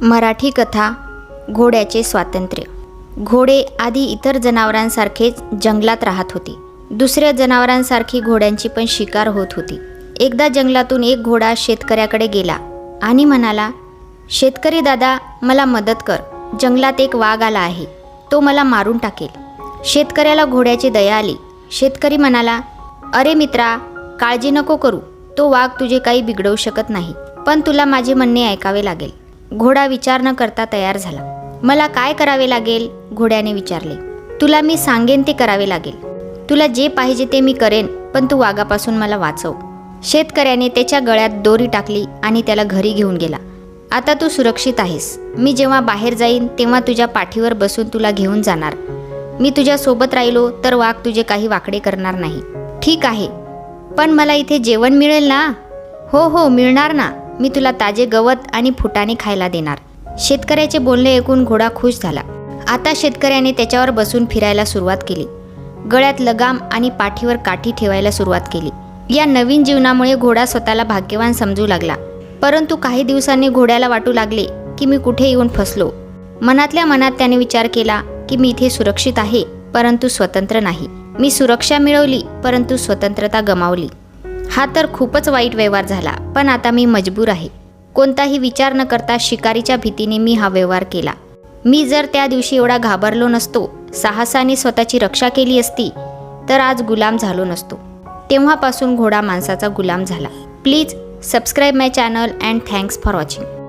मराठी कथा घोड्याचे स्वातंत्र्य। घोडे आधी इतर जनावरांसारखेच जंगलात राहत होते। दुसऱ्या जनावरांसारखी घोड्यांची पण शिकार होत होती। एकदा जंगलातून एक घोडा शेतकऱ्याकडे गेला आणि म्हणाला, शेतकरी दादा, मला मदत कर, जंगलात एक वाघ आला आहे, तो मला मारून टाकेल। शेतकऱ्याला घोड्याची दया आली। शेतकरी म्हणाला, अरे मित्रा, काळजी नको करू, तो वाघ तुझे काही बिघडवू शकत नाही, पण तुला माझे म्हणणे ऐकावे लागेल। घोडा विचार न करता तयार झाला। मला काय करावे लागेल? घोड्याने विचारले। तुला मी सांगेन ते करावे लागेल। तुला जे पाहिजे ते मी करेन, पण तू वाघापासून मला वाचव। शेतकऱ्याने त्याच्या गळ्यात दोरी टाकली आणि त्याला घरी घेऊन गेला। आता तू सुरक्षित आहेस। मी जेव्हा बाहेर जाईन तेव्हा तुझ्या पाठीवर बसून तुला घेऊन जाणार। मी तुझ्या सोबत राहिलो तर वाघ तुझे काही वाकडे करणार नाही। ठीक आहे, पण मला इथे जेवण मिळेल ना? हो हो, मिळणार ना। मी तुला ताजे गवत आणि फुटाणे खायला देणार। शेतकऱ्याचे बोलणे ऐकून घोडा खुश झाला। आता शेतकऱ्याने त्याच्यावर बसून फिरायला सुरुवात केली। गळ्यात लगाम आणि पाठीवर काठी ठेवायला सुरुवात केली। या नवीन जीवनामुळे घोडा स्वतःला भाग्यवान समजू लागला। परंतु काही दिवसांनी घोड्याला वाटू लागले की मी कुठे येऊन फसलो। मनातल्या मनात त्याने विचार केला की मी इथे सुरक्षित आहे, परंतु स्वतंत्र नाही। मी सुरक्षा मिळवली, परंतु स्वतंत्रता गमावली। हा तर खूपच वाईट व्यवहार झाला, पण आता मी मजबूर आहे। कोणताही विचार न करता शिकारीच्या भीतीने मी हा व्यवहार केला। मी जर त्या दिवशी एवढा घाबरलो नसतो, साहसाने स्वतःची रक्षा केली असती, तर आज गुलाम झालो नसतो। तेव्हापासून घोडा माणसाचा गुलाम झाला। Please subscribe my channel and thanks for watching.